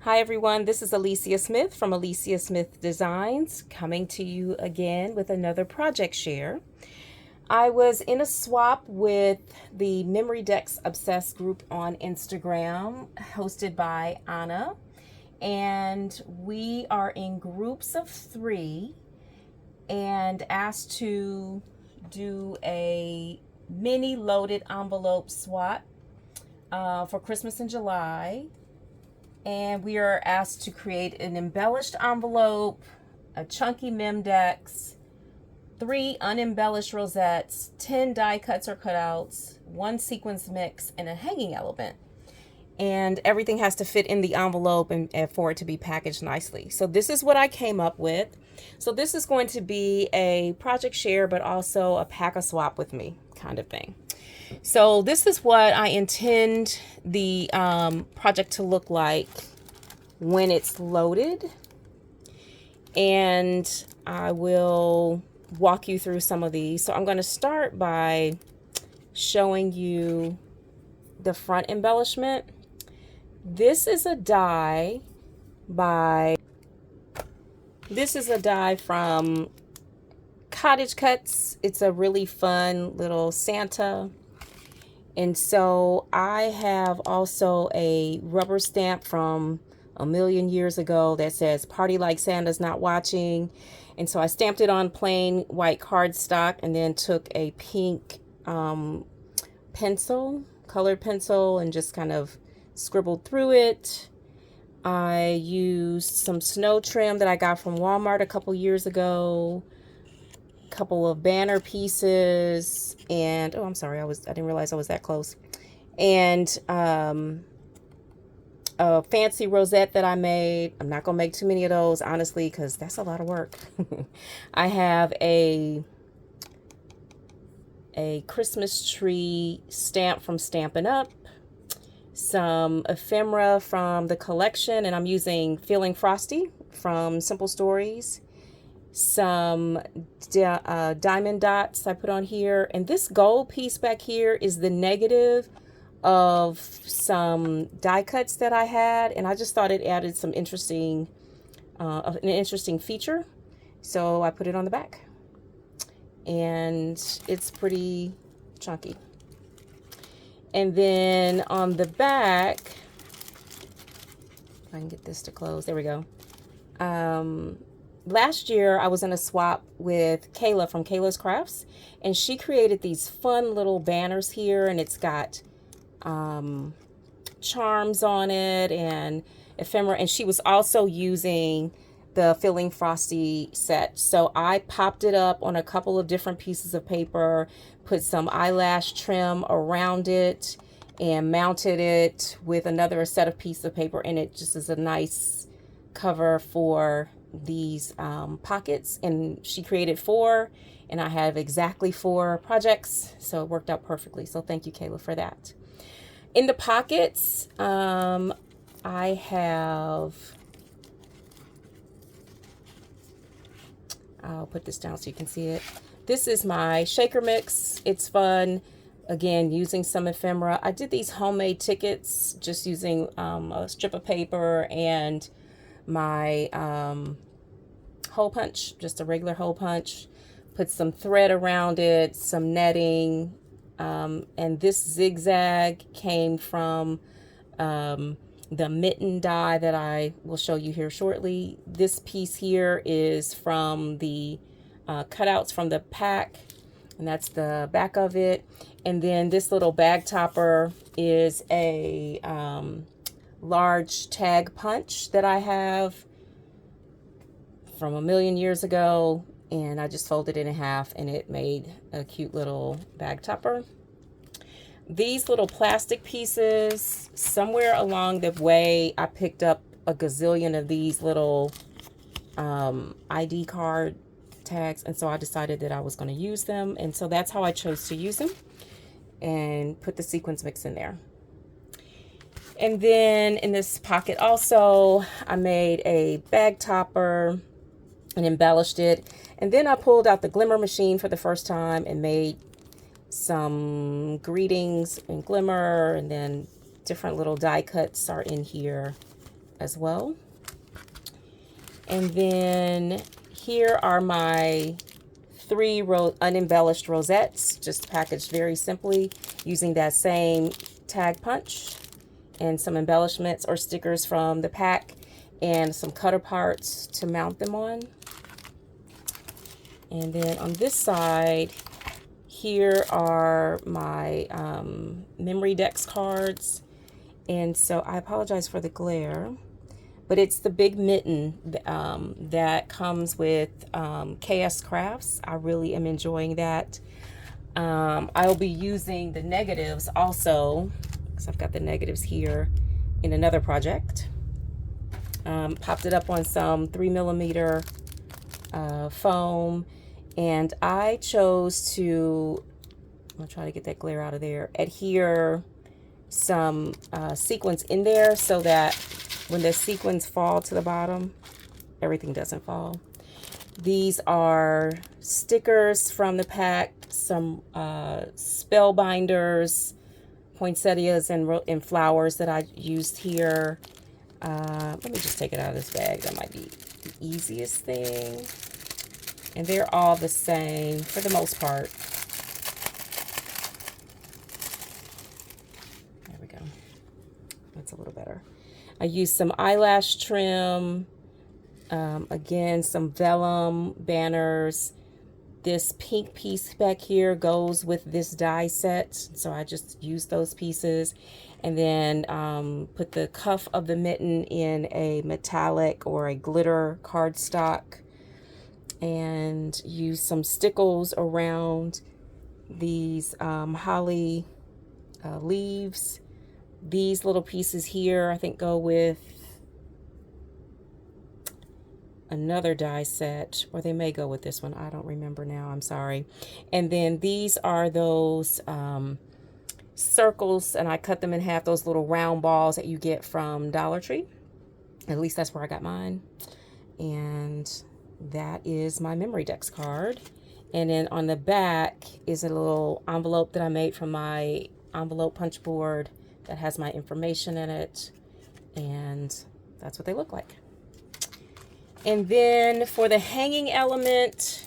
Hi everyone, this is Alicia Smith from Alicia Smith Designs, coming to you again with another project share. I was in a swap with the MemorydexObsessed group on Instagram, hosted by Anna, and we are in groups of 3 and asked to do a mini loaded envelope swap for Christmas in July. And we are asked to create an embellished envelope, a chunky Memdex, 3 unembellished rosettes, 10 die cuts or cutouts, 1 sequence mix, and a hanging element. And everything has to fit in the envelope and for it to be packaged nicely. So this is what I came up with. So this is going to be a project share, but also a pack a swap with me kind of thing. So this is what I intend the project to look like when it's loaded. And I will walk you through some of these. So I'm going to start by showing you the front embellishment. This is a die from Cottage Cuts. It's a really fun little Santa. And so I have also a rubber stamp from a million years ago that says "Party Like Santa's Not Watching." And so I stamped it on plain white cardstock and then took a pink pencil, colored pencil, and just kind of scribbled through it. I used some snow trim that I got from Walmart a couple years ago, couple of banner pieces, and oh, I'm sorry, I didn't realize I was that close, and a fancy rosette that I made. I'm not gonna make too many of those, honestly, because that's a lot of work. I have a Christmas tree stamp from Stampin' Up, some ephemera from the collection, and I'm using Feeling Frosty from Simple Stories, some diamond dots I put on here, and this gold piece back here is the negative of some die cuts that I had, and I just thought it added some interesting an interesting feature, so I put it on the back, and it's pretty chunky. And then on the back, if I can get this to close, there we go. Last year, I was in a swap with Kayla from Kayla's Crafts, and she created these fun little banners here, and it's got charms on it and ephemera, and she was also using the Feeling Frosty set. So I popped it up on a couple of different pieces of paper, put some eyelash trim around it, and mounted it with another set of pieces of paper, and it just is a nice cover for these pockets. And she created 4, and I have exactly 4 projects, so it worked out perfectly. So thank you, Kayla, for that. In the pockets, I have, I'll put this down so you can see it. This is my shaker mix. It's fun. Again, using some ephemera. I did these homemade tickets just using a strip of paper and my hole punch, just a regular hole punch. Put some thread around it, some netting, and this zigzag came from the mitten die that I will show you here shortly. This piece here is from the cutouts from the pack, and that's the back of it. And then this little bag topper is a large tag punch that I have from a million years ago, and I just folded it in half and it made a cute little bag topper. These little plastic pieces, somewhere along the way I picked up a gazillion of these little ID card tags, and so I decided that I was going to use them, and so that's how I chose to use them, and put the sequence mix in there. And then in this pocket also, I made a bag topper and embellished it. And then I pulled out the glimmer machine for the first time and made some greetings and glimmer, and then different little die cuts are in here as well. And then here are my 3 unembellished rosettes, just packaged very simply using that same tag punch and some embellishments or stickers from the pack and some cutter parts to mount them on. And then on this side, here are my Memorydex cards. And so I apologize for the glare, but it's the big mitten that comes with KS Crafts. I really am enjoying that. I'll be using the negatives also, because I've got the negatives here in another project. Popped it up on some 3mm foam, and I chose to, I'm gonna try to get that glare out of there, adhere some sequins in there so that when the sequins fall to the bottom, everything doesn't fall. These are stickers from the pack, some spellbinders, poinsettias, and flowers that I used here. Let me just take it out of this bag. That might be the easiest thing. And they're all the same for the most part. There we go. That's a little better. I used some eyelash trim. Again, some vellum banners. This pink piece back here goes with this die set, so I just used those pieces. And then put the cuff of the mitten in a metallic or a glitter cardstock, and use some stickles around these holly leaves. These little pieces here I think go with another die set, or they may go with this one. I don't remember now, I'm sorry. And then these are those circles, and I cut them in half, those little round balls that you get from Dollar Tree. At least that's where I got mine. And that is my Memorydex card. And then on the back is a little envelope that I made from my envelope punch board that has my information in it, and that's what they look like. And then for the hanging element,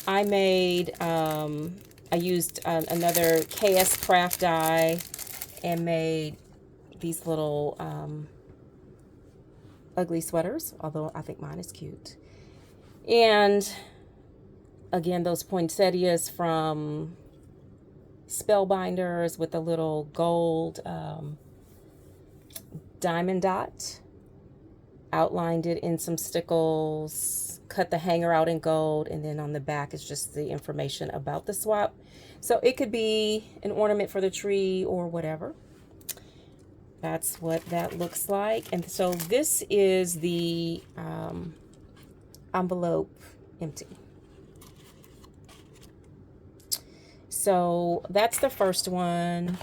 I made, I used another KS craft die and made these little ugly sweaters, although I think mine is cute. And again, those poinsettias from Spellbinders with a little gold diamond dot. Outlined it in some stickles, cut the hanger out in gold, and then on the back is just the information about the swap. So it could be an ornament for the tree or whatever. That's what that looks like. And so this is the envelope empty. So that's the first one.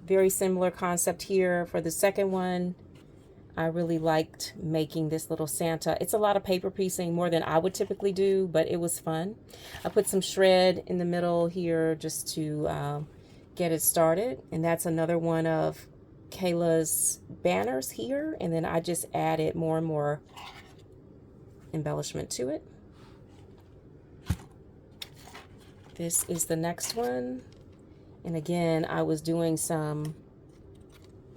Very similar concept here for the second one. I really liked making this little Santa. It's a lot of paper piecing, more than I would typically do, but it was fun. I put some shred in the middle here just to get it started. And that's another one of Kayla's banners here. And then I just added more and more embellishment to it. This is the next one. And again, I was doing some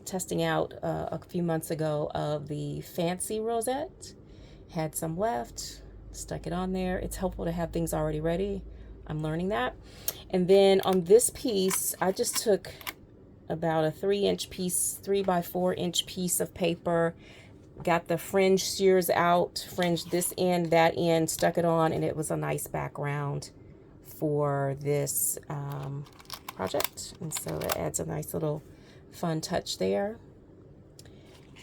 testing out a few months ago of the fancy rosette. Had some left, stuck it on there. It's helpful to have things already ready. I'm learning that. And then on this piece, I just took about a 3-inch piece, 3x4-inch piece of paper, got the fringe shears out, fringed this end, that end, stuck it on, and it was a nice background for this project. And so it adds a nice little fun touch there.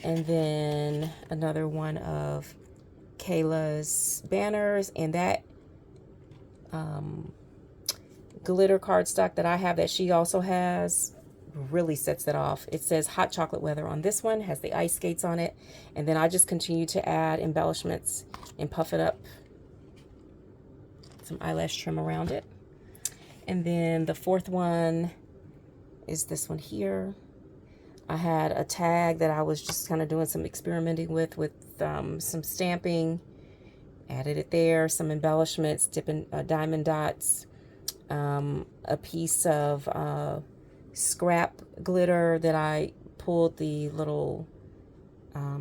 And then another one of Kayla's banners, and that glitter cardstock that I have that she also has really sets it off. It says hot chocolate weather on this one, has the ice skates on it, and then I just continue to add embellishments and puff it up, some eyelash trim around it. And then the fourth one is this one here. I had a tag that I was just kind of doing some experimenting with some stamping. Added it there, some embellishments, dipping diamond dots, a piece of scrap glitter that I pulled the little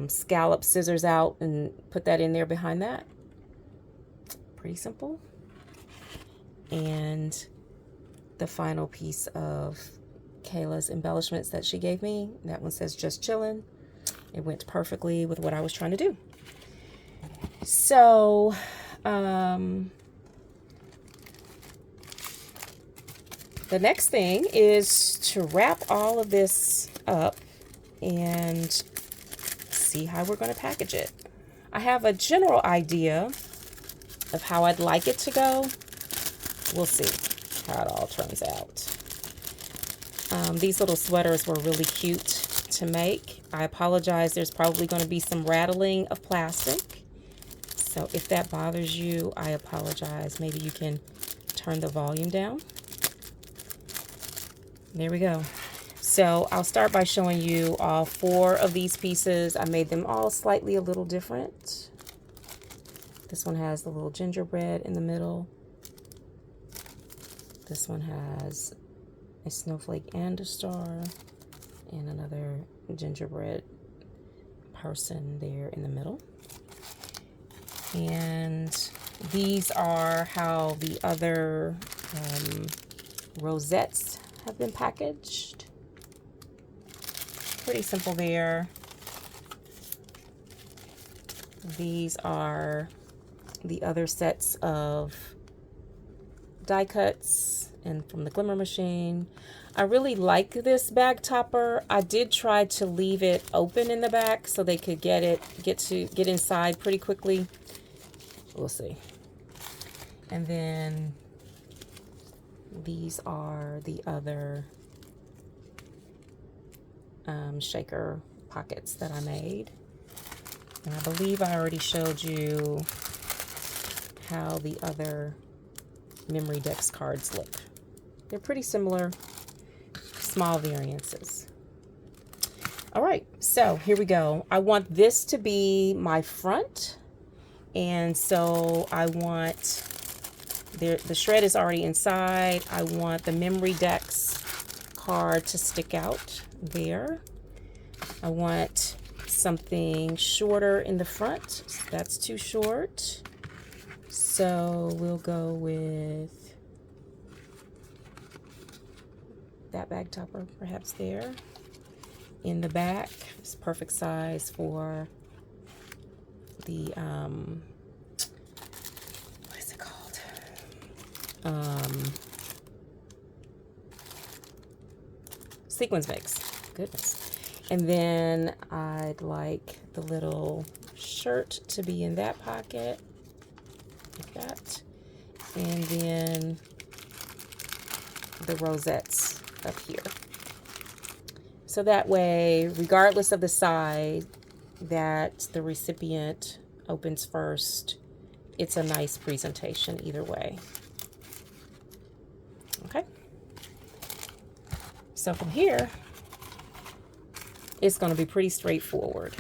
scallop scissors out and put that in there behind that. Pretty simple. And the final piece of Kayla's embellishments that she gave me, that one says just chillin'. It went perfectly with what I was trying to do. So the next thing is to wrap all of this up and see how we're going to package it. I have a general idea of how I'd like it to go. We'll see how it all turns out. These little sweaters were really cute to make. I apologize, there's probably going to be some rattling of plastic. So if that bothers you, I apologize. Maybe you can turn the volume down. There we go. So I'll start by showing you all 4 of these pieces. I made them all slightly a little different. This one has the little gingerbread in the middle. This one has a snowflake and a star, and another gingerbread person there in the middle. And these are how the other rosettes have been packaged. Pretty simple there. These are the other sets of die cuts and from the glimmer machine. I really like this bag topper. I did try to leave it open in the back so they could get inside pretty quickly. We'll see. And then these are the other shaker pockets that I made. And I believe I already showed you how the other Memorydex cards look. They're pretty similar, small variances. All right, so here we go. I want this to be my front. And so I want, the shred is already inside. I want the Memorydex card to stick out there. I want something shorter in the front. That's too short. So we'll go with that bag topper perhaps there. In the back, it's perfect size for the, what is it called? Sequins mix. Goodness. And then I'd like the little shirt to be in that pocket, like that. And then the rosettes up here. So that way, regardless of the side that the recipient opens first, it's a nice presentation either way. Okay. So from here, it's going to be pretty straightforward.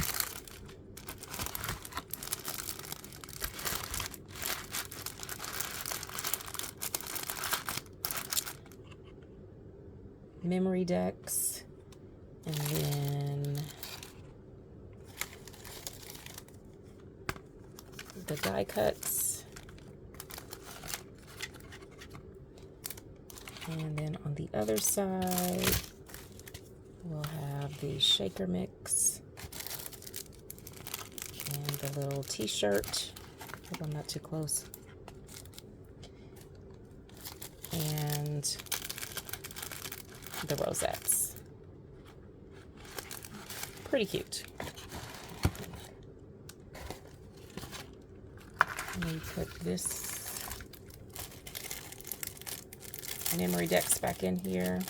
Memorydex, and then the die cuts, and then on the other side we'll have the shaker mix and the little t-shirt. Hope I'm not too close. And the rosettes. Pretty cute. Let me put this Memorydex back in here.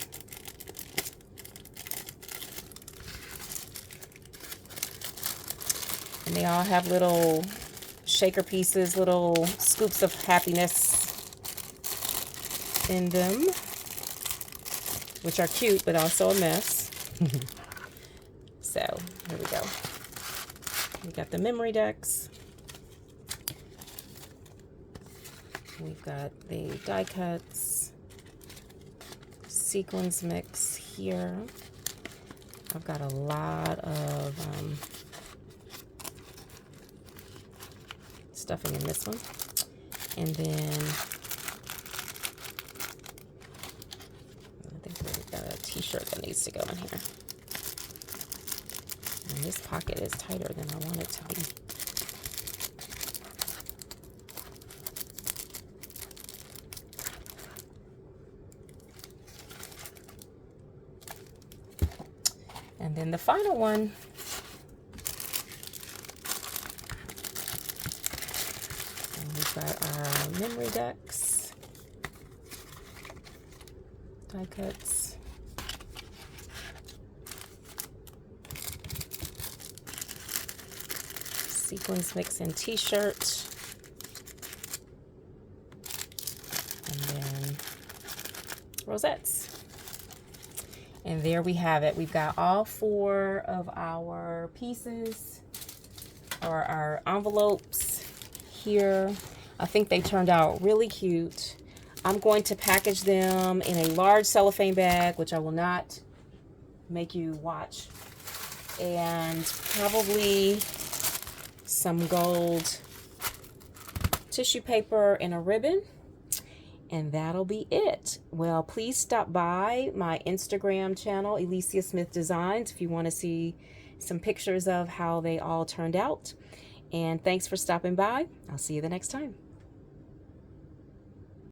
And they all have little shaker pieces, little scoops of happiness in them, which are cute, but also a mess. So here we go. We got the memory decks. We've got the die cuts, sequins mix here. I've got a lot of stuffing in this one. And then I think we've got a t-shirt that needs to go in here. And this pocket is tighter than I want it to be. And then the final one, and we've got our memory decks, die cuts, sequins mix and t-shirt, and then rosettes. And there we have it. We've got all 4 of our pieces, or our envelopes here. I think they turned out really cute. I'm going to package them in a large cellophane bag, which I will not make you watch, and probably some gold tissue paper and a ribbon. And that'll be it. Well, please stop by my Instagram channel, Alicia Smith Designs, if you want to see some pictures of how they all turned out. And thanks for stopping by. I'll see you the next time.